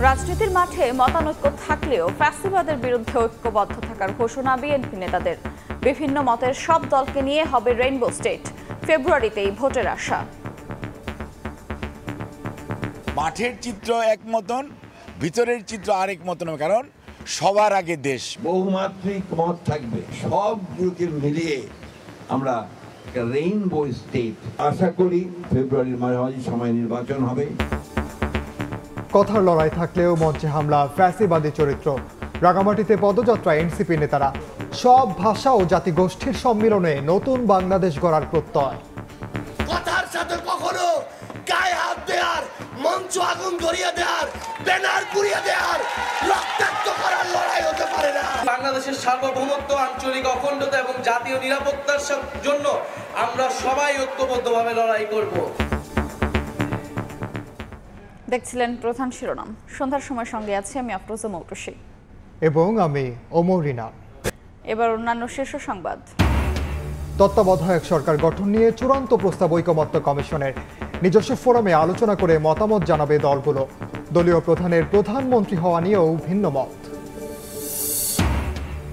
রাজনীতির মাঠে মতানৈক্য থাকলেও ফ্যাসিবাদের বিরুদ্ধে ঐক্যবদ্ধ থাকার ঘোষণা বিএনপি নেতাদের। বিভিন্ন মতের সব দলকে নিয়ে হবে রেইনবো স্টেট। ফেব্রুয়ারিতেই ভোটের আশা। মাঠের চিত্র এক মতন, ভিতরের চিত্র আরেক মতন, কারণ সবার আগে দেশ। বহুমাত্রিক মত থাকবে, সবগুলোকে মিলিয়ে আমরা রেইনবো স্টেট আশা করি। ফেব্রুয়ারির মাঝামাঝি সময় নির্বাচন হবে। কথার লড়াই থাকলেও মঞ্চে হামলা ফ্যাসিবাদী চরিত্র। রাঙামাটিতে পদযাত্রা এনসিপি নেতারা। সব ভাষা ও জাতিগোষ্ঠীর সম্মিলনে নতুন বাংলাদেশ গড়ার প্রত্যয়। কথার সাথে কখনো গায়ে হাত দেওয়ার, মঞ্চ আগুন ধরিয়ে দেওয়ার, ব্যানার পুড়িয়ে দেওয়ার, রক্তাক্ত করার লড়াই হতে পারে না। বাংলাদেশের সার্বভৌমত্ব, আঞ্চলিক অখণ্ডতা এবং জাতীয় নিরাপত্তার জন্য আমরা সবাই ঐক্যবদ্ধভাবে লড়াই করব। দেখছিলেন প্রধান শিরোনাম। সন্ধ্যার সময় সঙ্গে আছি আমি আফরোজা মৌটুসী এবং আমি ওমর রিনা। এবার অন্যান্য শীর্ষ সংবাদ। তত্ত্বাবধায়ক সরকার গঠন নিয়ে চূড়ান্ত প্রস্তাব ঐকমত্য কমিশনের। নিজস্ব ফোরামে আলোচনা করে মতামত জানাবে দলগুলো। দলীয় প্রধানের প্রধানমন্ত্রী হওয়া নিয়েও ভিন্ন মত।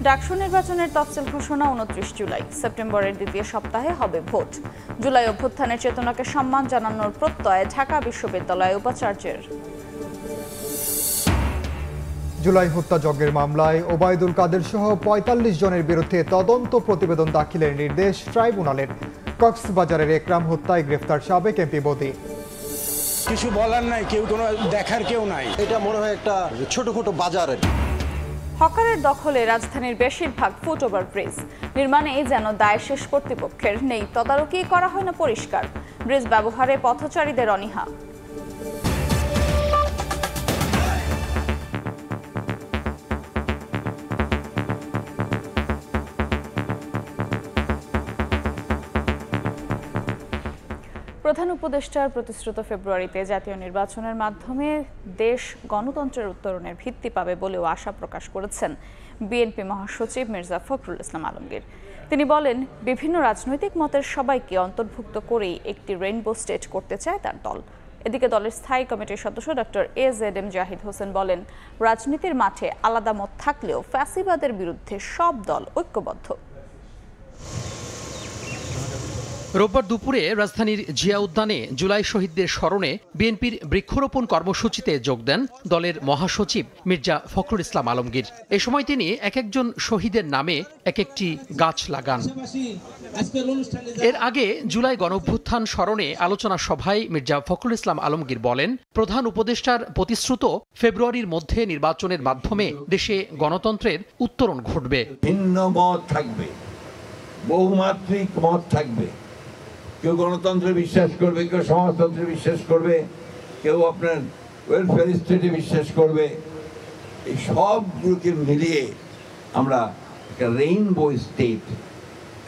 ডাকসু নির্বাচনের তফসিল ঘোষণা 29 জুলাই। সেপ্টেম্বরের দ্বিতীয় সপ্তাহে হবে ভোট। জুলাই অভ্যুত্থানের চেতনাকে সম্মান জানানোর প্রত্যয় ঢাকা বিশ্ববিদ্যালয় উপাচার্যের। জুলাই হত্যাযজ্ঞের মামলায় ওবায়দুল কাদের সহ ৪৫ জনের বিরুদ্ধে তদন্ত প্রতিবেদন দাখিলের নির্দেশ ট্রাইব্যুনালের। কক্সবাজারের একরাম হত্যায় গ্রেফতার সাবেক এমপি বদি। কিছু বলার নাই, কেউ কোনো দেখার কেউ নাই। এটা মনে হয় একটা ছোটখাটো বাজার। হকারের দখলে রাজধানীর বেশিরভাগ ফুট ওভার ব্রিজ। নির্মাণে যেন দায় শেষ কর্তৃপক্ষের, নেই তদারকি, করা হয় না পরিষ্কার। ব্রিজ ব্যবহারে পথচারীদের অনীহা। প্রধান উপদেষ্টার প্রতিশ্রুত ফেব্রুয়ারিতে জাতীয় নির্বাচনের মাধ্যমে দেশ গণতন্ত্রের উত্তরণের ভিত্তি পাবে বলেও আশা প্রকাশ করেছেন বিএনপি মহাসচিব মির্জা ফখরুল ইসলাম আলমগীর। তিনি বলেন, বিভিন্ন রাজনৈতিক মতের সবাইকে অন্তর্ভুক্ত করেই একটি রেইনবো স্টেট করতে চায় তার দল। এদিকে দলের স্থায়ী কমিটির সদস্য ডক্টর AZM জাহিদ হোসেন বলেন, রাজনীতির মাঠে আলাদা মত থাকলেও ফ্যাসিবাদের বিরুদ্ধে সব দল ঐক্যবদ্ধ। রোববার দুপুরে রাজধানীর জিয়া উদ্যানে জুলাই শহীদদের স্মরণে বিএনপির বৃক্ষরোপণ কর্মসূচিতে যোগ দেন দলের মহাসচিব মির্জা ফখরুল ইসলাম আলমগীর। এ সময় তিনি এক একজন শহীদের নামে এক একটি গাছ লাগান। এর আগে জুলাই গণঅভ্যুত্থান স্মরণে আলোচনা সভায় মির্জা ফখরুল ইসলাম আলমগীর বলেন, প্রধান উপদেষ্টার প্রতিশ্রুত ফেব্রুয়ারির মধ্যে নির্বাচনের মাধ্যমে দেশে গণতন্ত্রের উত্তরণ ঘটবে। ভিন্ন মত থাকবে, বহুমাত্রিক মত থাকবে। কেউ গণতন্ত্রে বিশ্বাস করবে, কেউ সমাজতন্ত্রে বিশ্বাস করবে, কেউ আপনার ওয়েলফেয়ার স্টেটে বিশ্বাস করবে। এই সবগুলোকে মিলিয়ে আমরা একটা রেইনবো স্টেট,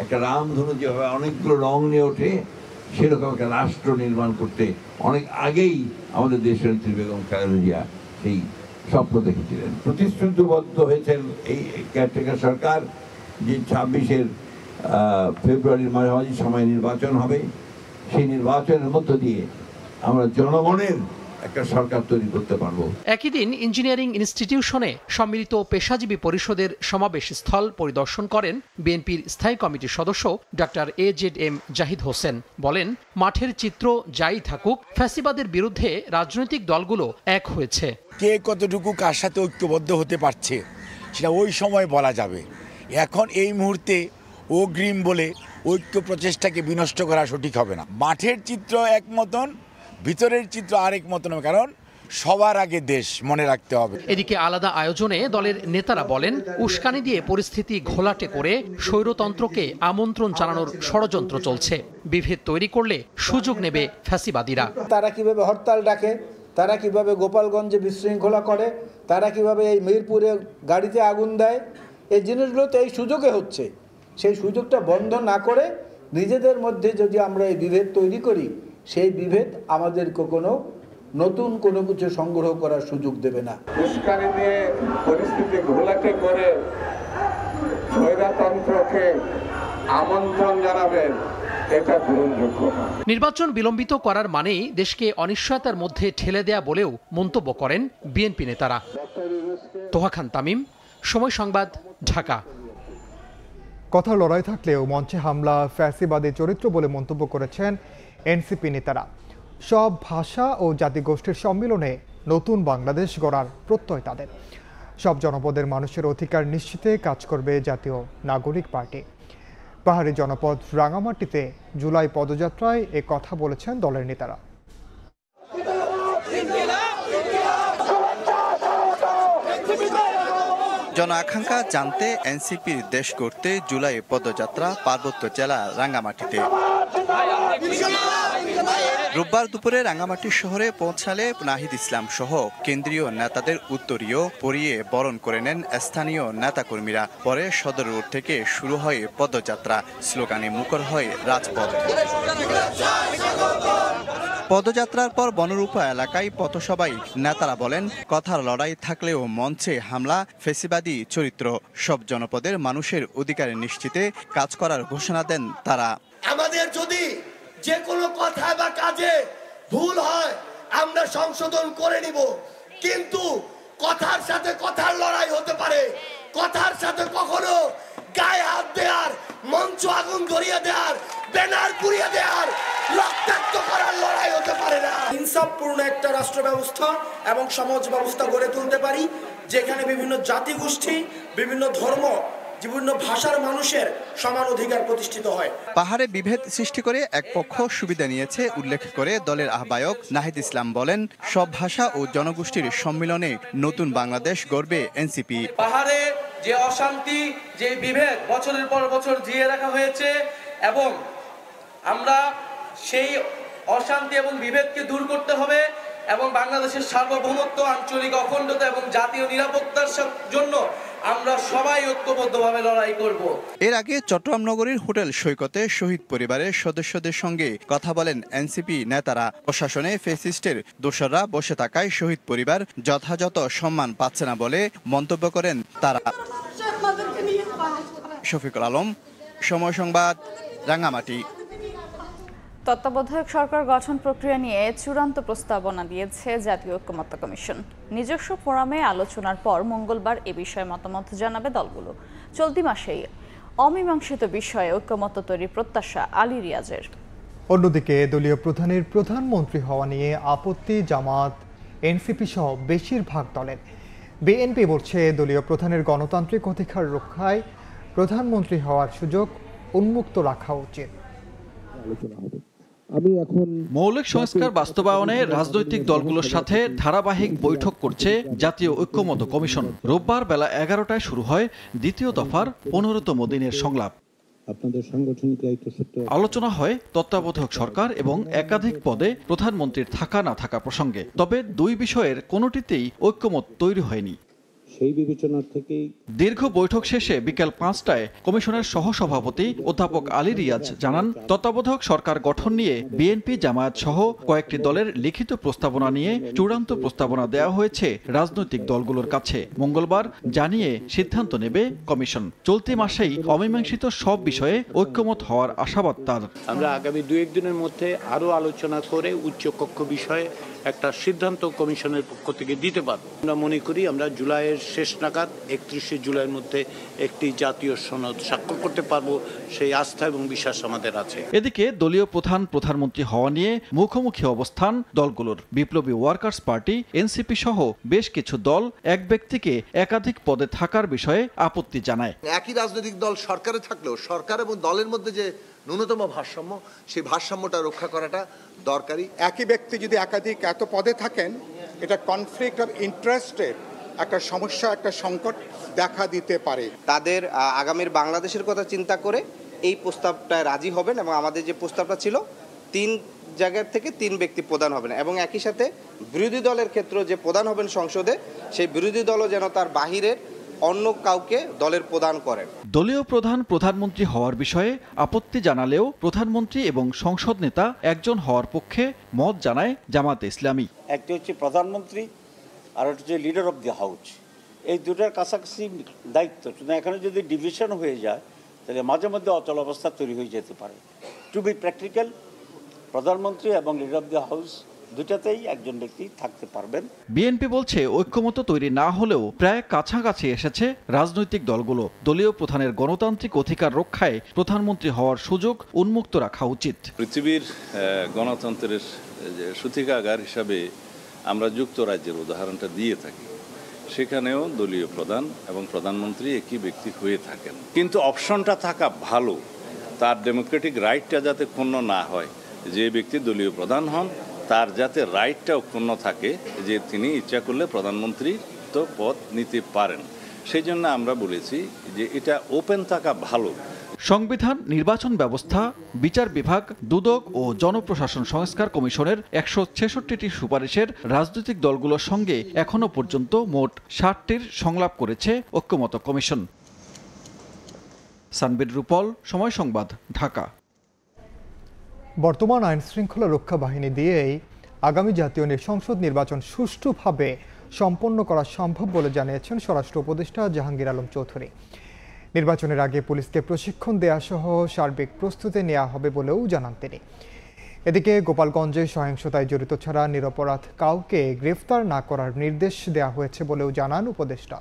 একটা রামধনু যেভাবে অনেকগুলো রং নিয়ে ওঠে, সেরকম একটা রাষ্ট্র নির্মাণ করতে অনেক আগেই আমাদের দেশের নেত্রী বেগম খালেদা জিয়া সেই স্বপ্ন দেখেছিলেন। প্রতিশ্রুতিবদ্ধ হয়েছেন এই কেয়ারটেকার সরকার যে 26 ফেব্রুয়ারির মাঝামাঝি সময় নির্বাচন হবে। সেই নির্বাচনের মধ্য দিয়ে আমরা জনগণের একটা সরকার তৈরি করতে পারবো। একই দিন ইঞ্জিনিয়ারিং ইনস্টিটিউশনে সম্মিলিত পেশাজীবী পরিষদের সমাবেশ স্থল পরিদর্শন করেন বিএনপির স্থায়ী কমিটির সদস্য ডক্টর AZM জাহিদ হোসেন। বলেন, মাঠের চিত্র যাই থাকুক, ফ্যাসিবাদের বিরুদ্ধে রাজনৈতিক দলগুলো এক হয়েছে। কে কতটুকু কার সাথে ঐক্যবদ্ধ হতে পারছে সেটা ওই সময় বলা যাবে। এখন এই মুহূর্তে অগ্রিম বলে ঐক্য প্রচেষ্টাকে বিনষ্ট করা সঠিক হবে না। মাঠের চিত্র এক মতন, ভিতরের চিত্র আরেক মতন, কারণ সবার আগে দেশ মনে রাখতে হবে। এদিকে আলাদা আয়োজনে দলের নেতারা বলেন, উস্কানি দিয়ে পরিস্থিতি ঘোলাটে করে স্বৈরতন্ত্রকে আমন্ত্রণ জানানোর ষড়যন্ত্র চলছে। বিভেদ তৈরি করলে সুযোগ নেবে ফ্যাসিবাদীরা। তারা কিভাবে হরতাল ডাকে, তারা কিভাবে গোপালগঞ্জে বিশৃঙ্খলা করে, তারা কিভাবে এই মিরপুরে গাড়িতে আগুন দেয়, এই জিনিসগুলো তো এই সুযোগে হচ্ছে। সেই সুযোগটা বন্ধ না করে নিজেদের মধ্যে যদি আমরা এই বিভেদ তৈরি করি, সেই বিভেদ আমাদেরকে কোনো নতুন কোনো কিছু সংগ্রহ করার সুযোগ দেবে না। উস্কানি দিয়ে পরিস্থিতি ঘোলাটে করে স্বৈরতন্ত্রকে আমন্ত্রণ জানাবেন এটা গ্রহণযোগ্য না। নির্বাচন বিলম্বিত করার মানেই দেশকে অনিশ্চয়তার মধ্যে ঠেলে দেয়া বলেও মন্তব্য করেন বিএনপি নেতারা। তোহা খান তামিম, সময় সংবাদ, ঢাকা। কথার লড়াই থাকলেও মঞ্চে হামলা ফ্যাসিবাদী চরিত্র বলে মন্তব্য করেছেন এনসিপি নেতারা। সব ভাষা ও জাতিগোষ্ঠীর সম্মিলনে নতুন বাংলাদেশ গড়ার প্রত্যয় তাদের। সব জনপদের মানুষের অধিকার নিশ্চিতে কাজ করবে জাতীয় নাগরিক পার্টি। পাহাড়ি জনপদ রাঙামাটিতে জুলাই পদযাত্রায় এ কথা বলেছেন দলের নেতারা। জন আকাঙ্ক্ষা জানতে এনসিপির দেশ করতে জুলাই পদযাত্রা পার্বত্য জেলা রাঙ্গামাটিতে। রোববার দুপুরে রাঙ্গামাটি শহরে পৌঁছালে নাহিদ ইসলাম সহ কেন্দ্রীয় নেতাদের উত্তরীয় পরিয়ে বরণ করে নেন স্থানীয় নেতাকর্মীরা। পরে সদর রোড থেকে শুরু হয় পদযাত্রা, স্লোগানে মুখর হয় রাজপথ। পদযাত্রার পর বনরূপা এলাকায় পথসভায় নেতারা বলেন, কথার লড়াই থাকলেও মঞ্চে হামলা ফেসিবাদী চরিত্র। সব জনপদের মানুষের অধিকার নিশ্চিতে কাজ করার ঘোষণা দেন তারা। আমাদের যদি যে কোনো কথা বা কাজে ভুল হয় আমরা সংশোধন করে নিব, কিন্তু কথার সাথে কথার লড়াই হতে পারে। কথার সাথে কখনো গায়ে হাত দেওয়ার, মঞ্চ আগুন ধরিয়ে দেওয়ার, ব্যানার পুড়িয়ে দেওয়ার, রক্তাক্ত করার লড়াই হতে পারে না। ইনসাফপূর্ণ একটা রাষ্ট্র ব্যবস্থা এবং সমাজ ব্যবস্থা গড়ে তুলতে পারি, যেখানে বিভিন্ন জাতিগোষ্ঠী, বিভিন্ন ধর্ম, বিভিন্ন ভাষার মানুষের সমান অধিকার প্রতিষ্ঠিত হয়। পাহাড়ে বিভেদ সৃষ্টি করে এক পক্ষ সুবিধা নিয়েছে উল্লেখ করে দলের আহ্বায়ক নাহিদ ইসলাম বলেন, সব ভাষা ও জনগোষ্ঠীর সম্মিলনে নতুন বাংলাদেশ গড়বে এনসিপি। পাহাড়ে যে অশান্তি, যে বিভেদ বছরের পর বছর জিয়ে রাখা হয়েছে এবং আমরা সেই অশান্তি এবং বিভেদকে দূর করতে হবে এবং বাংলাদেশের সার্বভৌমত্ব, আঞ্চলিক অখণ্ডতা এবং জাতীয় নিরাপত্তার জন্য আমরা সবাই ঐক্যবদ্ধভাবে লড়াই করব। এর আগে চট্টগ্রাম নগরীর হোটেল সৈকতে শহীদ পরিবারের সদস্যদের সঙ্গে কথা বলেন এনসিপি নেতারা। প্রশাসনে ফ্যাসিস্টের দোসররা বসে থাকায় শহীদ পরিবার যথাযথ সম্মান পাচ্ছে না বলে মন্তব্য করেন তারা। শফিকুল আলম, সময় সংবাদ, রাঙ্গামাটি। তত্ত্বাবধায়ক সরকার গঠন প্রক্রিয়া নিয়ে চূড়ান্ত প্রস্তাবনা দিয়েছে জাতীয় ঐক্যমত্য কমিশন। নিজস্ব ফোরামে আলোচনার পর মঙ্গলবার এ বিষয়ে মতামত জানাবে দলগুলো। চলতি মাসেই অমীমাংসিত বিষয়ে ঐক্যমত্য তৈরির প্রত্যাশা আলী রিয়াজের। অন্যদিকে দলীয় প্রধানের প্রধানমন্ত্রী হওয়া নিয়ে আপত্তি জামাত, এনসিপি সহ বেশিরভাগ দলের। বিএনপি বলছে দলীয় প্রধানের গণতান্ত্রিক অধিকার রক্ষায় প্রধানমন্ত্রী হওয়ার সুযোগ উন্মুক্ত রাখা উচিত। মৌলিক সংস্কার বাস্তবায়নে রাজনৈতিক দলগুলোর সাথে ধারাবাহিক বৈঠক করছে জাতীয় ঐক্যমত্য কমিশন। রোববার বেলা 11টায় শুরু হয় দ্বিতীয় দফার 15তম দিনের সংলাপ। আলোচনা হয় তত্ত্বাবধায়ক সরকার এবং একাধিক পদে প্রধানমন্ত্রীর থাকা না থাকা প্রসঙ্গে। তবে দুই বিষয়ের কোনোটিতেই ঐক্যমত তৈরি হয়নি। সেই বিবেচনা থেকেই দীর্ঘ বৈঠক শেষে বিকেল 5টায় কমিশনের সহসভাপতি অধ্যাপক আলী রিয়াজ জানান, তত্ত্বাবধায়ক সরকার গঠন নিয়ে বিএনপি, জামায়াত সহ কয়েকটি দলের লিখিত প্রস্তাবনা নিয়ে চূড়ান্ত প্রস্তাবনা দেওয়া হয়েছে রাজনৈতিক দলগুলোর কাছে। মঙ্গলবার জানিয়ে সিদ্ধান্ত নেবে কমিশন। চলতি মাসেই অমীমাংসিত সব বিষয়ে ঐক্যমত হওয়ার আশাবাদ তার। আমরা আগামী 2-1 দিনের মধ্যে আরো আলোচনা করে উচ্চকক্ষ বিষয়ে একটা সিদ্ধান্ত কমিশনের পক্ষ থেকে দিতে পারবো। আমরা মনে করি আমরা জুলাইয়ের শেষ নাগাদ 31শে জুলাইয়ের মধ্যে একটি জাতীয় সনদ স্বাক্ষর করতে পারবো, সেই আস্থা এবং বিশ্বাস আমাদের আছে। এদিকে দলীয় প্রধানমন্ত্রী হওয়া নিয়ে মুখোমুখি অবস্থান দলগুলোর। বিপ্লবী ওয়ার্কার্স পার্টি, এনসিপি সহ বেশ কিছু দল এক ব্যক্তিকে একাধিক পদে থাকার বিষয়ে আপত্তি জানায়। একই রাজনৈতিক দল সরকারে থাকলেও সরকার এবং দলের মধ্যে যে ন্যূনতম ভারসাম্য, সেই ভারসাম্যটা রক্ষা করাটা দরকারি। একই ব্যক্তি যদি এত পদে থাকেন, এটা কনফ্লিক্ট অফ ইন্টারেস্টের একটা সমস্যা, একটা সংকট দেখা দিতে পারে। তাদের আগামীর বাংলাদেশের কথা চিন্তা করে এই প্রস্তাবটায় রাজি হবেন এবং আমাদের যে প্রস্তাবটা ছিল 3 জায়গার থেকে 3 ব্যক্তি প্রধান হবেন এবং একই সাথে বিরোধী দলের ক্ষেত্রে যে প্রধান হবেন সংসদে, সেই বিরোধী দলও যেন তার বাহিরের অন্য কাউকে দলের প্রদান করেন। দলীয় প্রধানমন্ত্রী হওয়ার বিষয়ে আপত্তি জানালেও প্রধানমন্ত্রী এবং সংসদ নেতা একজন হওয়ার পক্ষে মত জানায় জামাতে ইসলামী। একটি হচ্ছে প্রধানমন্ত্রী আর একটা হচ্ছে লিডার অফ দি হাউস। এই দুটার কাছাকাছি দায়িত্ব। এখানে যদি ডিভিশন হয়ে যায় তাহলে মাঝে মধ্যে অচল অবস্থা তৈরি হয়ে যেতে পারে। টু বি প্র্যাকটিক্যাল, প্রধানমন্ত্রী এবং লিডার অফ দ্য হাউস দুটাতেই একজন ব্যক্তি থাকতে পারবেন। বিএনপি বলছে ঐক্যমত্য তৈরি না হলেও প্রায় কাছাকাছি এসেছে রাজনৈতিক দলগুলো। দলীয় প্রধানের গণতান্ত্রিক অধিকার রক্ষায় প্রধানমন্ত্রী হওয়ার সুযোগ উন্মুক্ত রাখা উচিত। পৃথিবীর গণতন্ত্রের সূতিকাগার হিসাবে আমরা যুক্তরাজ্যের উদাহরণটা দিয়ে থাকি, সেখানেও দলীয় প্রধান এবং প্রধানমন্ত্রী একই ব্যক্তি হয়ে থাকেন। কিন্তু অপশনটা থাকা ভালো, তার ডেমোক্রেটিক রাইটটা যাতে ক্ষুণ্ণ না হয়, যে ব্যক্তি দলীয় প্রধান হন তার যাতে রাইটটাও ক্ষুণ্ণ থাকে যে তিনি ইচ্ছা করলে প্রধানমন্ত্রী তো পদ নিতে পারেন। সেই জন্য আমরা বলেছি যে এটা ওপেন থাকা ভালো। সংবিধান, নির্বাচন ব্যবস্থা, বিচার বিভাগ, দুদক ও জনপ্রশাসন সংস্কার কমিশনের 166টি সুপারিশের রাজনৈতিক দলগুলোর সঙ্গে এখনো পর্যন্ত মোট 60টির সংলাপ করেছে ঐক্যমত্য কমিশন। সানবির রূপল, সময় সংবাদ, ঢাকা। বর্তমান আইন শৃঙ্খলা রক্ষা বাহিনী দিয়েই আগামী জাতীয় সংসদ নির্বাচন সুষ্ঠুভাবে সম্পন্ন করা সম্ভব বলে জানিয়েছেন স্বরাষ্ট্র উপদেষ্টা জাহাঙ্গীর আলম চৌধুরী। নির্বাচনের আগে পুলিশকে প্রশিক্ষণ দেয়া সহ সার্বিক প্রস্তুতি নেওয়া হবে বলেও জানান তিনি। এদিকে গোপালগঞ্জে সহিংসতায় জড়িত ছাড়া নিরপরাধ কাউকে গ্রেফতার না করার নির্দেশ দেওয়া হয়েছে বলেও জানান উপদেষ্টা।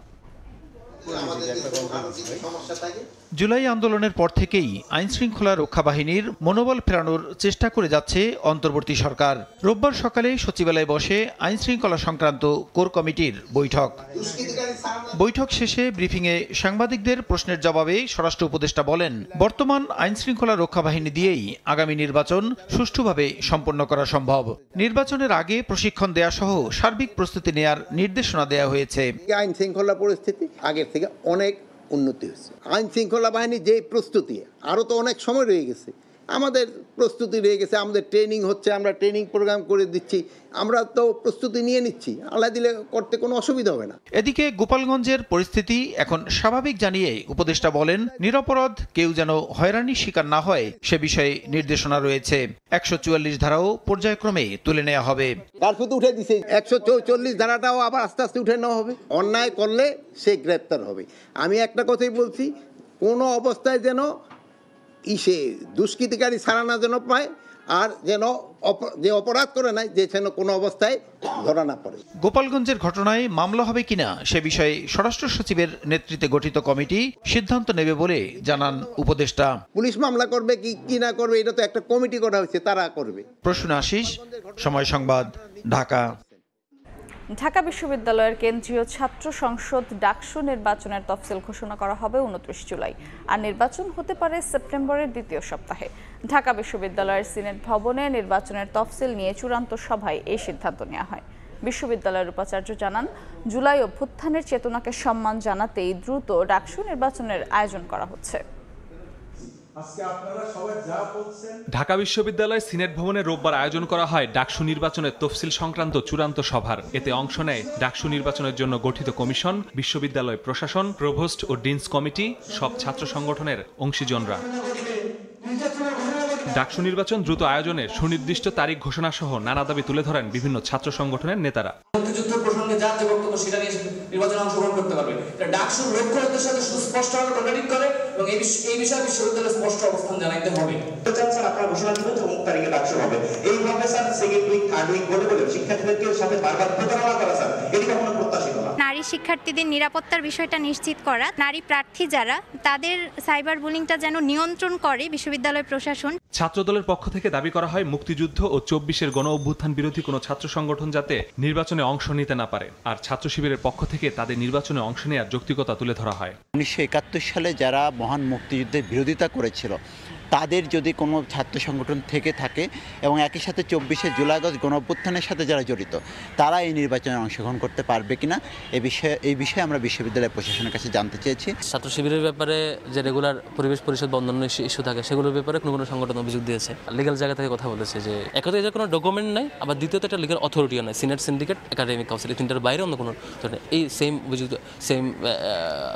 জুলাই আন্দোলনের পর থেকেই আইন শৃঙ্খলা রক্ষা বাহিনীর মনোবল ফেরানোর চেষ্টা করে যাচ্ছে অন্তর্বর্তী সরকার। রোববার সকালে সচিবালয়ে বসে আইন শৃঙ্খলা সংক্রান্ত কোর কমিটির বৈঠক শেষে ব্রিফিংয়ে সাংবাদিকদের প্রশ্নের জবাবে স্বরাষ্ট্র উপদেষ্টা বলেন, বর্তমান আইন শৃঙ্খলা রক্ষা বাহিনী দিয়েই আগামী নির্বাচন সুষ্ঠুভাবে সম্পন্ন করা সম্ভব। নির্বাচনের আগে প্রশিক্ষণ দেয়া সহ সার্বিক প্রস্তুতি নেয়ার নির্দেশনা দেওয়া হয়েছে। আইন শৃঙ্খলা পরিস্থিতি আগের থেকে অনেক উন্নতি হয়েছে। আইন শৃঙ্খলা বাহিনী যে প্রস্তুতি, আরও তো অনেক সময় রয়ে গেছে, আমাদের প্রস্তুতি রয়ে গেছে, আমাদের ট্রেনিং হচ্ছে, আমরা ট্রেনিং প্রোগ্রাম করে দিচ্ছি, আমরা তো প্রস্তুতি নিয়ে নিচ্ছি, আল্লাহ দিলে করতে কোনো অসুবিধা হবে না। এদিকে গোপালগঞ্জের পরিস্থিতি এখন স্বাভাবিক জানিয়ে উপদেষ্টা বলেন, নিরপরাধ কেউ যেন হয়রানির শিকার না হয় সে বিষয়ে নির্দেশনা রয়েছে। 144 ধারাও পর্যায়ক্রমে তুলে নেওয়া হবে। কার্ফিউ তো উঠে দিছে, 144 ধারাটাও আবার আস্তে আস্তে উঠে নেওয়া হবে। অন্যায় করলে সে গ্রেপ্তার হবে। আমি একটা কথাই বলছি, কোনো অবস্থায় যেন দুষ্কৃতিকারী ছাড়া না যেন পায়, আর যেন যে অপরাধ করে নাই যে যেন কোনো অবস্থায় ধরা না পড়ে। গোপালগঞ্জের ঘটনায় মামলা হবে কিনা সে বিষয়ে স্বরাষ্ট্র সচিবের নেতৃত্বে গঠিত কমিটি সিদ্ধান্ত নেবে বলে জানান উপদেষ্টা। পুলিশ মামলা করবে কি না করবে এটা তো একটা কমিটি করা হয়েছে, তারা করবে। প্রসূন আশিস, সময় সংবাদ, ঢাকা। ঢাকা বিশ্ববিদ্যালয়ের কেন্দ্রীয় ছাত্র সংসদ ডাকসু নির্বাচনের তফসিল ঘোষণা করা হবে 29 জুলাই, আর নির্বাচন হতে পারে সেপ্টেম্বরের দ্বিতীয় সপ্তাহে। ঢাকা বিশ্ববিদ্যালয়ের সিনেট ভবনে নির্বাচনের তফসিল নিয়ে চূড়ান্ত সভায় এই সিদ্ধান্ত নেওয়া হয়। বিশ্ববিদ্যালয়ের উপাচার্য জানান, জুলাই অভ্যুত্থানের চেতনাকে সম্মান জানাতেই দ্রুত ডাকসু নির্বাচনের আয়োজন করা হচ্ছে। ঢাকা বিশ্ববিদ্যালয় সিনেট ভবনে রোববার আয়োজন করা হয় ডাকসু নির্বাচনের তফসিল সংক্রান্ত চূড়ান্ত সভার। এতে অংশ নেয় ডাকসু নির্বাচনের জন্য গঠিত কমিশন, বিশ্ববিদ্যালয় প্রশাসন, প্রভোস্ট ও ডিনস কমিটি, সব ছাত্র সংগঠনের অংশীজনরা। ডাকসু নির্বাচন দ্রুত আয়োজনে সুনির্দিষ্ট তারিখ ঘোষণা সহ নানা দাবি তুলে ধরেন বিভিন্ন ছাত্র সংগঠনের নেতারা। মুক্তিযুদ্ধ প্রসঙ্গে যার যে বক্তব্য সেটা নিয়ে নির্বাচনে অংশগ্রহণ করতে পারবে, এটা ডাকসুর লক্ষ্য উদ্দেশ্যের সাথে সুস্পষ্টভাবে কন্ট্রাডিক্ট করে এবং এই বিষয়ে বিশ্ববিদ্যালয়ের স্পষ্ট অবস্থান জানাইতে হবে। স্যার আপনারা ঘোষণা দিবেন যে অমুক তারিখে ডাকসু হবে, এইভাবে sir second week third week বলে শিক্ষার্থীদের সাথে বারবার প্রতারণা করা, স্যার এটি কখনো প্রত্যাশিত না। নারী শিক্ষার্থীদের নিরাপত্তার বিষয়টা নিশ্চিত করা, নারী প্রার্থী যারা তাদের সাইবার বুলিংটা যেন নিয়ন্ত্রণ করে বিশ্ববিদ্যালয় প্রশাসন। ছাত্রদলের পক্ষ থেকে দাবি করা হয় মুক্তিযুদ্ধ ও 24-এর গণ অভ্যুত্থান বিরোধী কোনো ছাত্র সংগঠন যাতে নির্বাচনে অংশ নিতে না পারে, আর ছাত্র শিবিরের পক্ষ থেকে তাদের নির্বাচনে অংশ নেওয়ার যৌক্তিকতা তুলে ধরা হয়। 1971 সালে যারা মহান মুক্তিযুদ্ধের বিরোধিতা করেছিল তাদের যদি কোনো ছাত্র সংগঠন থেকে থাকে এবং একই সাথে 24শে জুলাই আগস্ট গণ অভ্যুত্থানের সাথে যারা জড়িত তারা এই নির্বাচনে অংশগ্রহণ করতে পারবে কিনা এই বিষয়ে আমরা বিশ্ববিদ্যালয় প্রশাসনের কাছে জানতে চেয়েছি। ছাত্র শিবিরের ব্যাপারে যে রেগুলার পরিবেশ পরিষদ বা অন্যান্য ইস্যু থাকে সেগুলোর ব্যাপারে কোনো সংগঠন অভিযোগ দিয়েছে, লিগ্যাল জায়গা থেকে কথা বলেছে যে একতে যে কোনো ডকুমেন্ট নাই, আবার দ্বিতীয়ত একটা লিগ্যাল অথরিটিও নাই, সিনেট, সিন্ডিকেট, একাডেমিক কাউন্সিল, এই তিনটার বাইরে অন্য কোনো ধরনের এই সেম অভিযোগ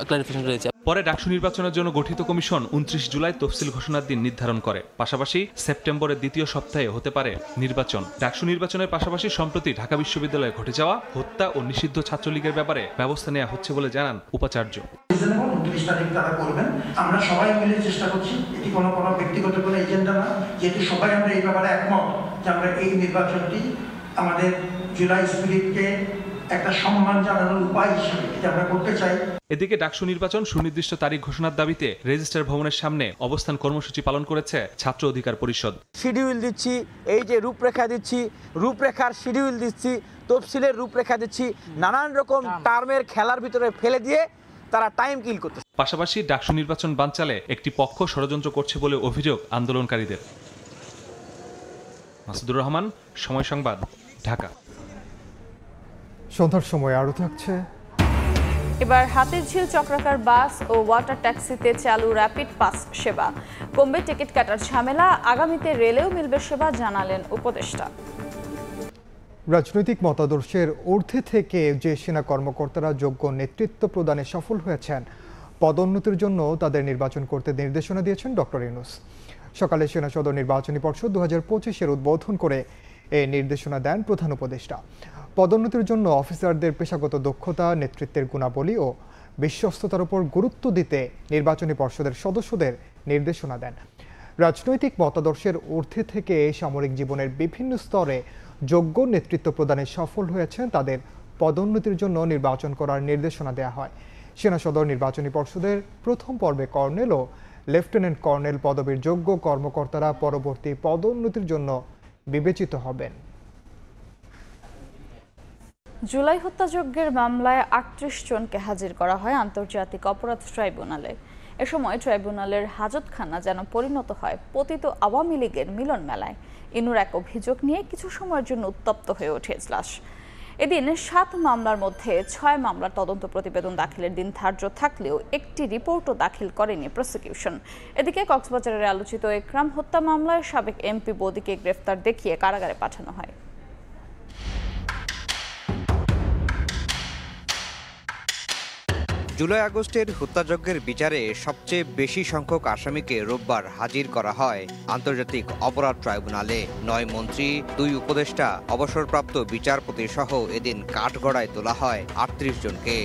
ক্লারিফিকেশন রয়েছে। পরে ডাকসু নির্বাচনের জন্য গঠিত কমিশন 29 জুলাই তফসিল ঘোষণার দিন নির্ধারণ করে। পাশাপাশি সেপ্টেম্বরের দ্বিতীয় সপ্তাহে হতে পারে নির্বাচন। ডাকসু নির্বাচনের পাশাপাশি সম্প্রতি ঢাকা বিশ্ববিদ্যালয়ে ঘটে যাওয়া হত্যা ও নিষিদ্ধ ছাত্রলীগের ব্যাপারে ব্যবস্থা নেওয়া হচ্ছে বলে জানান উপাচার্য। আন্ডারস্ট্যান্ডিং তারা করবেন। আমরা সবাই মিলে চেষ্টা করছি, এটি কোনো ব্যক্তিগত কোনো এজেন্ডা না, যেহেতু সবাই আমরা এই ব্যাপারে একমত যে আমরা এই নির্বাচনটি আমাদের জুলাই স্পিরিটকে একটা সম্মান জানানোর উপায় হিসেবে এটা আমরা করতে চাই। এদিকে ডাকসু নির্বাচন সুনির্দিষ্ট তারিখ ঘোষণার দাবিতে রেজিস্ট্রার ভবনের সামনে অবস্থান কর্মসূচি পালন করেছে ছাত্র অধিকার পরিষদ। শিডিউল দিচ্ছি, এই যে রূপরেখা দিচ্ছি, রূপরেখার শিডিউল দিচ্ছি, তফসিলের রূপরেখা দিচ্ছি, নানান রকম টার্মের খেলার ভিতরে ফেলে দিয়ে তারা টাইম কিল করতেছে। পাশাপাশি ডাকসু নির্বাচন বানচালে একটি পক্ষ ষড়যন্ত্র করছে বলে অভিযোগ আন্দোলনকারীদের। মাসুদুর রহমান, সময় সংবাদ, ঢাকা। সন্ধ্যার সময় আরও থাকছে। এবার হাতের ঝিল চক্রাকার বাস ও ওয়াটার ট্যাক্সিতে চালু র্যাপিড পাস সেবা, কমবে টিকিট কাটার ঝামেলা, আগামীতে রেলেও মিলবে সেবা, জানালেন উপদেষ্টা। রাজনৈতিক মতাদর্শের ঊর্ধ্বে থেকে যে সেনা কর্মকর্তারা যোগ্য নেতৃত্ব প্রদানে সফল হয়েছেন, পদোন্নতির জন্য তাদের নির্বাচন করতে নির্দেশনা দিয়েছেন ডক্টর ইউনূস। সকালে সেনা সদর নির্বাচনী পর্ষদ 2025-এর উদ্বোধন করে এই নির্দেশনা দেন প্রধান উপদেষ্টা। পদোন্নতির জন্য অফিসারদের পেশাগত দক্ষতা, নেতৃত্বের গুণাবলী ও বিশ্বস্ততার উপর গুরুত্ব দিতে নির্বাচনী পর্ষদের সদস্যদের নির্দেশনা দেন। রাজনৈতিক মতাদর্শের ঊর্ধ্বে থেকে সামরিক জীবনের বিভিন্ন স্তরে যোগ্য নেতৃত্ব প্রদানে সফল হয়েছেন তাদের পদোন্নতির জন্য নির্বাচন করার নির্দেশনা দেওয়া হয়। সেনা সদর নির্বাচনী পর্ষদের প্রথম পর্বে কর্নেল ও লেফটেন্যান্ট কর্নেল পদবীর যোগ্য কর্মকর্তারা পরবর্তী পদোন্নতির জন্য বিবেচিত হবেন। জুলাই হত্যাযজ্ঞের মামলায় 38 জনকে হাজির করা হয় আন্তর্জাতিক অপরাধ ট্রাইব্যুনালে। এ সময় ট্রাইব্যুনালের হাজতখানা যেন পরিণত হয় পতিত আওয়ামী লীগের মিলন মেলায়। ইনুর এক অভিযোগ নিয়ে কিছু সময়ের জন্য উত্তপ্ত হয়ে ওঠে এজলাস। এদিন 7 মামলার মধ্যে 6 মামলার তদন্ত প্রতিবেদন দাখিলের দিন ধার্য থাকলেও একটি রিপোর্টও দাখিল করেনি প্রসিকিউশন। এদিকে কক্সবাজারের আলোচিত একরাম হত্যা মামলায় সাবেক এমপি বদিকে গ্রেফতার দেখিয়ে কারাগারে পাঠানো হয়। জুলাই আগস্টের হত্যাযজ্ঞের বিচারে সবচেয়ে বেশি সংখ্যক আসামিকে রোববার হাজির করা হয় আন্তর্জাতিক অপরাধ ট্রাইব্যুনালে। 9 মন্ত্রী, 2 উপদেষ্টা, অবসরপ্রাপ্ত বিচারপতি সহ এদিন কাঠগড়ায় তোলা হয় 38 জনকে।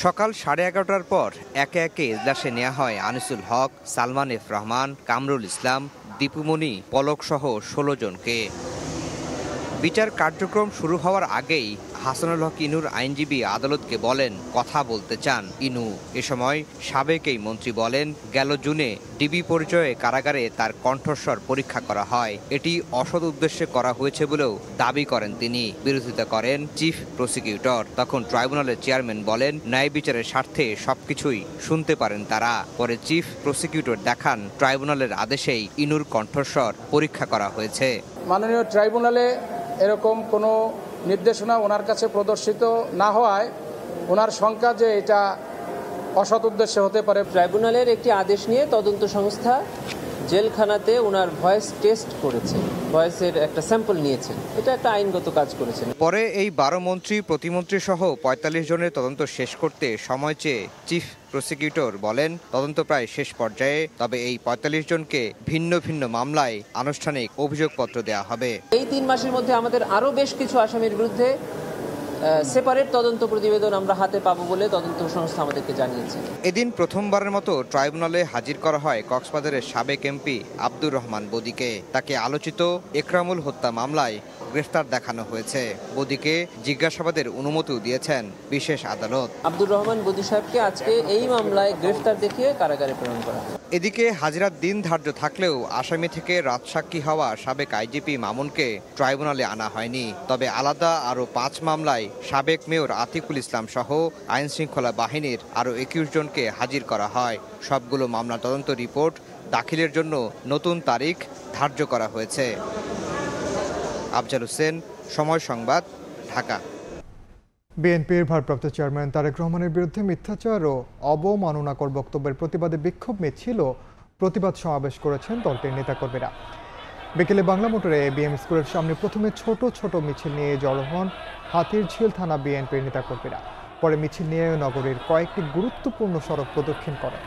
সকাল 11:30টার পর একে একে এজলাসে নেওয়া হয় আনিসুল হক, সালমান এফ রহমান, কামরুল ইসলাম, দীপুমণি, পলক সহ 16 জনকে। বিচার কার্যক্রম শুরু হওয়ার আগেই হাসানুল হক ইনুর আইনজীবী আদালতকে বলেন কথা বলতে চান ইনু। এ সময় সাবেক এই মন্ত্রী বলেন, গেল জুনে ডিবি পরিচয়ে কারাগারে তার কণ্ঠস্বর পরীক্ষা করা হয়, এটি অসৎ উদ্দেশ্যে করা হয়েছে বলেও দাবি করেন তিনি। বিরোধিতা করেন চিফ প্রসিকিউটর। তখন ট্রাইব্যুনালের চেয়ারম্যান বলেন, ন্যায় বিচারের স্বার্থে সবকিছুই শুনতে পারেন তারা। পরে চিফ প্রসিকিউটর দেখান ট্রাইব্যুনালের আদেশেই ইনুর কণ্ঠস্বর পরীক্ষা করা হয়েছে। মাননীয় ট্রাইব্যুনালে এরকম কোনো নির্দেশনা ওনার কাছে প্রদর্শিত না হওয়ায় ওনার শঙ্কা যে এটা অসৎ উদ্দেশ্যে হতে পারে। ট্রাইব্যুনালের একটি আদেশ নিয়ে তদন্ত সংস্থা জেলখানাতে ওনার ভয়েস টেস্ট করেছে, ভয়েসের একটা স্যাম্পল নিয়েছেন, এটা একটা আইনগত কাজ করেছেন। পরে এই 12 মন্ত্রী, প্রতিমন্ত্রী সহ 45 জনের তদন্ত শেষ করতে সময় চেয়ে চিফ প্রসিকিউটর বলেন তদন্ত প্রায় শেষ পর্যায়ে, তবে এই 45 জনকে ভিন্ন ভিন্ন মামলায় আনুষ্ঠানিক অভিযোগপত্র দেওয়া হবে। এই 3 মাসের মধ্যে আমাদের আরও বেশ কিছু আসামির বিরুদ্ধে সেপারেট তদন্ত প্রতিবেদন আমরা হাতে পাবো বলে তদন্ত সংস্থা আমাদেরকে জানিয়েছে। এদিন প্রথমবারের মতো ট্রাইব্যুনালে হাজির করা হয় কক্সবাজারের সাবেক এমপি আব্দুর রহমান বদিকে। তাকে আলোচিত একরামুল হত্যা মামলায় গ্রেফতার দেখানো হয়েছে। বদিকে জিজ্ঞাসাবাদের অনুমতিও দিয়েছেন বিশেষ আদালত। আব্দুর রহমান বদি সাহেবকে আজকে এই মামলায় গ্রেফতার দেখিয়ে কারাগারে প্রেরণ করা। এদিকে হাজিরার দিন ধার্য থাকলেও আসামি থেকে রাজসাক্ষী হওয়া সাবেক আইজিপি মামুনকে ট্রাইব্যুনালে আনা হয়নি। তবে আলাদা আরও 5 মামলায় সাবেক মেয়র আতিকুল ইসলাম সহ আইন শৃঙ্খলা বাহিনীর আরও 21 জনকে হাজির করা হয়। সবগুলো মামলা তদন্ত রিপোর্ট দাখিলের জন্য নতুন তারিখ ধার্য করা হয়েছে। আফজাল হোসেন, সময় সংবাদ, ঢাকা। বিএনপির ভারপ্রাপ্ত চেয়ারম্যান তারেক রহমানের বিরুদ্ধে মিথ্যাচার ও অবমাননাকর বক্তব্যের প্রতিবাদে বিক্ষোভ মিছিল ও প্রতিবাদ সমাবেশ করেছেন দলটির নেতাকর্মীরা। বিকেলে বাংলা মোটরে বিএম স্কুলের সামনে প্রথমে ছোট ছোট মিছিল নিয়ে জড়ো হন হাতিরঝিল থানা বিএনপির নেতাকর্মীরা। পরে মিছিল নিয়ে নগরীর কয়েকটি গুরুত্বপূর্ণ সড়ক প্রদক্ষিণ করেন।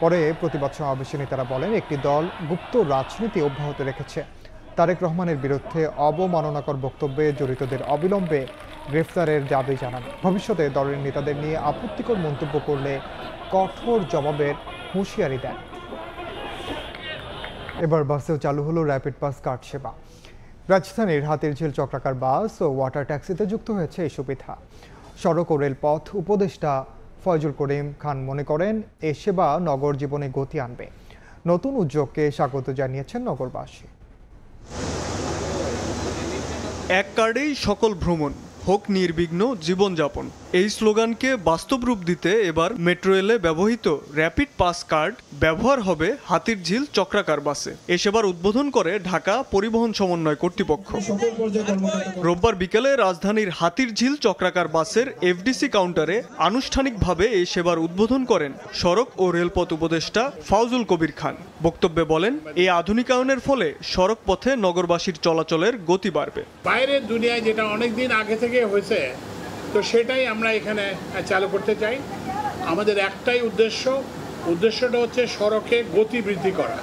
পরে প্রতিবাদ সমাবেশে নেতারা বলেন, একটি দল গুপ্ত রাজনীতি অব্যাহত রেখেছে, তারেক রহমানের বিরুদ্ধে অবমাননাকর বক্তব্যে জড়িতদের অবিলম্বে গ্রেফতারের দাবি জানান। ভবিষ্যতে দলের নেতাদের নিয়ে আপত্তিকর মন্তব্য করলে কঠোর জবাবের হুঁশিয়ারি দেন। এবার বাসেও চালু হলো র্যাপিড পাস কার্ড সেবা। রাজধানীর হাতিরঝিল চক্রাকার বাস ও ওয়াটার ট্যাক্সিতে যুক্ত হয়েছে এই সুবিধা। সড়ক ও রেলপথ উপদেষ্টা ফয়জুল করিম খান মনে করেন এই সেবা নগর জীবনে গতি আনবে। নতুন উদ্যোগকে স্বাগত জানিয়েছেন নগরবাসী। এক কার্ডেই সকল ভ্রমণ, হোক নির্বিঘ্ন জীবনযাপন, এই স্লোগানকে বাস্তব রূপ দিতে এবার মেট্রো রেলে ব্যবহৃত র্যাপিড পাস কার্ড ব্যবহার হবে হাতিরঝিল চক্রাকার বাসে। এ সেবার উদ্বোধন করে ঢাকা পরিবহন সমন্বয় কর্তৃপক্ষ। রোববার বিকেলে রাজধানীর হাতিরঝিল চক্রাকার বাসের এফডিসি কাউন্টারে আনুষ্ঠানিকভাবে এই সেবার উদ্বোধন করেন সড়ক ও রেলপথ উপদেষ্টা ফয়জুল কবির খান। বক্তব্যে বলেন, এই আধুনিকায়নের ফলে সড়ক পথে নগরবাসীর চলাচলের গতি বাড়বে। বাইরের দুনিয়ায় যেটা অনেকদিন আগে থেকে হয়েছে, তো সেটাই আমরা এখানে চালু করতে চাই। আমাদের একটাই উদ্দেশ্যটা হচ্ছে সড়কে গতি বৃদ্ধি করা,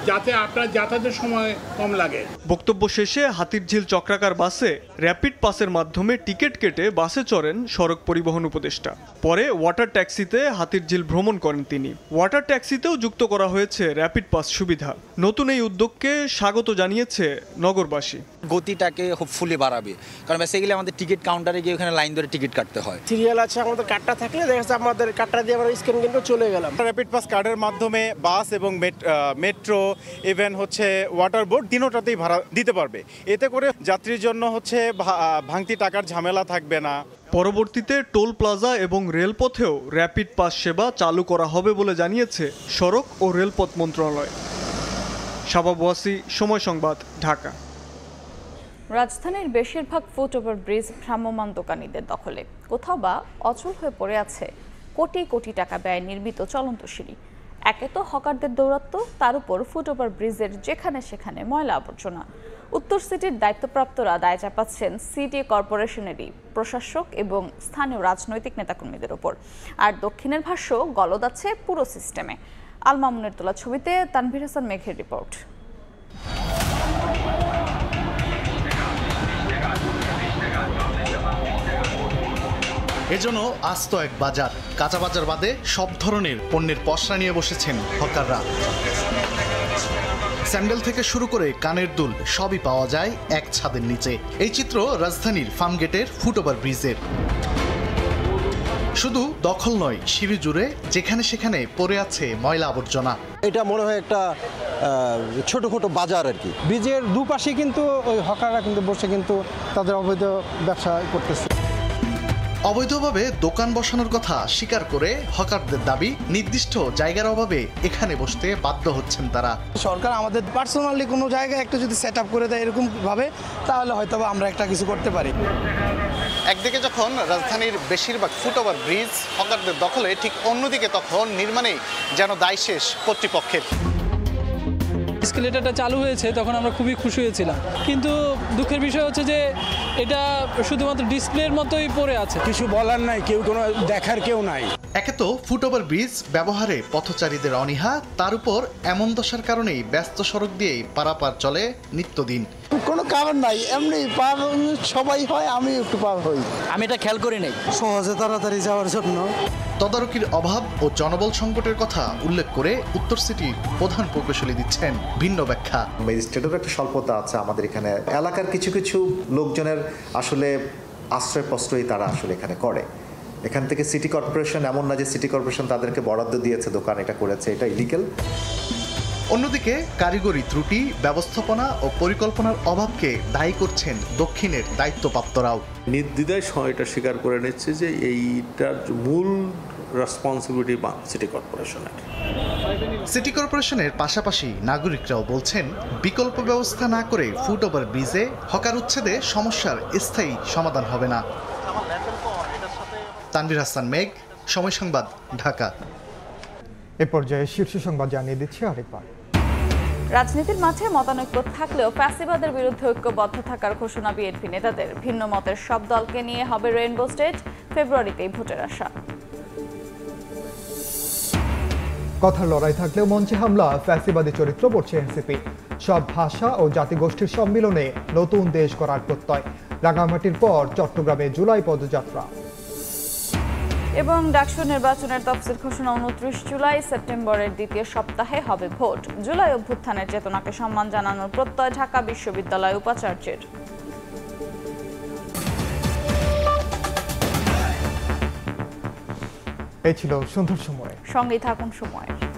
যাতে আপনার যাতায়াতের সময় কম লাগে। বক্তব্য শেষে হাতিরঝিল চক্রাকার বাসে র্যাপিড পাসের মাধ্যমে টিকিট কেটে বাসে চড়েন সড়ক পরিবহন উপদেষ্টা। পরে ওয়াটার ট্যাক্সিতে হাতিরঝিল ভ্রমণ করেন তিনি। ওয়াটার ট্যাক্সিতেও যুক্ত করা হয়েছে র্যাপিড পাস সুবিধা। নতুন এই উদ্যোগকে স্বাগত জানিয়েছে নগরবাসী। গতিটাকে হোপফুলি বাড়াবে, কারণ বেসিক্যালি আমাদের টিকিট কাউন্টারে গিয়ে ওখানে লাইন ধরে টিকিট কাটতে হয়। সিরিয়াল আছে, আমাদের কার্ডটা থাকলে দেখা যাচ্ছে আমাদের কার্ডটা দিয়ে আমরা স্ক্যান কিন্তু চলে গেলাম। র্যাপিড পাস কার্ডের মাধ্যমে বাস এবং মেট্রো ইভেন হচ্ছে ওয়াটার বোর্ড তিনোটাতেই ভাড়া দিতে পারবে। এতে করে যাত্রীর জন্য হচ্ছে ভাঙতি টাকার ঝামেলা থাকবে না। পরবর্তীতে টোল প্লাজা এবং রেলপথেও র্যাপিড পাস সেবা চালু করা হবে বলে জানিয়েছে সড়ক ও রেলপথ মন্ত্রণালয়। শাবাব ওয়াসি, সময় সংবাদ, ঢাকা। রাজধানীর বেশিরভাগ ফুটওভার ব্রিজ ভ্রাম্যমাণ দোকানীদের দখলে। কোথাও বা অচল হয়ে পড়ে আছে কোটি কোটি টাকা ব্যয় নির্মিত চলন্ত সিঁড়ি। একে তো হকারদের দৌরাত্ম্য, তার উপর ফুটওভার ব্রিজের যেখানে সেখানে ময়লা আবর্জনা। উত্তর সিটির দায়িত্বপ্রাপ্তরা দায় চাপাচ্ছেন সিটি কর্পোরেশনেরই প্রশাসক এবং স্থানীয় রাজনৈতিক নেতাকর্মীদের ওপর। আর দক্ষিণের ভাষ্য গলদ আছে পুরো সিস্টেমে। আল মামুনের তোলা ছবিতে তানভীর হাসান মেঘের রিপোর্ট। এজন্য আস্ত এক বাজার, কাঁচা বাজার বাদে সব ধরনের পণ্যের পসরা নিয়ে বসেছেন হকাররা। স্যান্ডেল থেকে শুরু করে কানের দুল সবই পাওয়া যায় এক ছাদের নিচে। এই চিত্র রাজধানীর ফার্মগেটের ফুটওভার ব্রিজের। শুধু দখল নয়, সিঁড়ি জুড়ে যেখানে সেখানে পড়ে আছে ময়লা আবর্জনা। এটা মনে হয় একটা ছোটখাটো বাজার আর কি। ব্রিজের দুপাশে কিন্তু ওই হকাররা কিন্তু বসে কিন্তু তাদের অবৈধ ব্যবসা করতেছে। অবৈধভাবে দোকান বসানোর কথা স্বীকার করে হকারদের দাবি, নির্দিষ্ট জায়গার অভাবে এখানে বসতে বাধ্য হচ্ছেন তারা। সরকার আমাদের পার্সোনালি কোনো জায়গায় একটা যদি সেট আপ করে দেয় এরকম ভাবে, তাহলে হয়তো আমরা একটা কিছু করতে পারি। একদিকে যখন রাজধানীর বেশিরভাগ ফুটওভার ব্রিজ হকারদের দখলে, ঠিক অন্যদিকে তখন নির্মাণে যেন দায় শেষ কর্তৃপক্ষের। এসকেলেটরটা চালু হয়েছে তখন আমরা খুবই খুশি হয়েছিলাম, কিন্তু দুঃখের বিষয় হচ্ছে যে এটা শুধুমাত্র ডিসপ্লের মতোই পড়ে আছে, কিছু বলার নাই, কেউ কোনো দেখার কেউ নাই। একে তো ফুটওভার ব্রিজ ব্যবহারে পথচারীদের অনীহা, তার উপর এমন দশার কারণেই ব্যস্ত সড়ক দিয়েই পারাপার চলে নিত্যদিন। কোনো কারণ নাই, এমনি পার সবাই হয়, আমি একটু পার হই। আমি এটা খেয়াল করি নাই, সহজে তাড়াতাড়ি যাওয়ার জন্য। তদারকির অভাব ও জনবল সংকটের কথা উল্লেখ করে উত্তর সিটির প্রধান প্রকৌশলী দিচ্ছেন ভিন্ন ব্যাখ্যা। ম্যাজিস্ট্রেটের একটা স্বল্পতা আছে আমাদের এখানে। এলাকার কিছু কিছু লোকজনের আসলে আশ্রয় প্রশ্রয় তারা আসলে এখানে করে। এখান থেকে সিটি কর্পোরেশন, এমন না যে সিটি কর্পোরেশন তাদেরকে বরাদ্দ দিয়েছে, দোকান এটা করেছে, এটা ইলিগাল। অন্যদিকে কারিগরি ত্রুটি, ব্যবস্থাপনা ও পরিকল্পনার অভাবকে দায়ী করছেন দক্ষিণের দায়িত্বপ্রাপ্তরাও। নির্দ্বিধায় এটা স্বীকার করে নিচ্ছে যে এইটার মূল রেসপন্সিবিলিটি সিটি কর্পোরেশনের। সিটি কর্পোরেশনের পাশাপাশি নাগরিকরাও বলছেন, বিকল্প ব্যবস্থা না করে ফুটওভার ব্রিজে হকার উচ্ছেদে সমস্যার স্থায়ী সমাধান হবে না। তানভীর হাসান মেঘ, সময় সংবাদ, ঢাকা। এ পর্যায়ে শীর্ষ সংবাদ জানিয়ে দিচ্ছি আরেকবার। রাজনীতির মাঠে মতানৈক্য থাকলেও ফ্যাসিবাদের বিরুদ্ধে ঐক্যবদ্ধ থাকার ঘোষণা বিএনপি নেতাদের। ভিন্ন মতের সব দলকে নিয়ে হবে রেইনবো স্টেট, ফেব্রুয়ারিতেই ভোটের আশা। কথার লড়াই থাকলেও মঞ্চে হামলা, ফ্যাসিবাদী চরিত্র পড়ছে এনসিপি। সব ভাষা ও জাতিগোষ্ঠীর সম্মিলনে নতুন দেশ গড়ার প্রত্যয়। রাঙামাটির পর চট্টগ্রামে জুলাই পদযাত্রা। এবং ডাকসু নির্বাচনের তফসিল ঘোষণা 29 জুলাই। সেপ্টেম্বরের দ্বিতীয় সপ্তাহে হবে ভোট। জুলাই অভ্যুত্থানের চেতনাকে সম্মান জানানোর প্রত্যয় ঢাকা বিশ্ববিদ্যালয় উপাচার্যের। এই ছিল সুন্দর সময়। সঙ্গেই থাকুন সময়।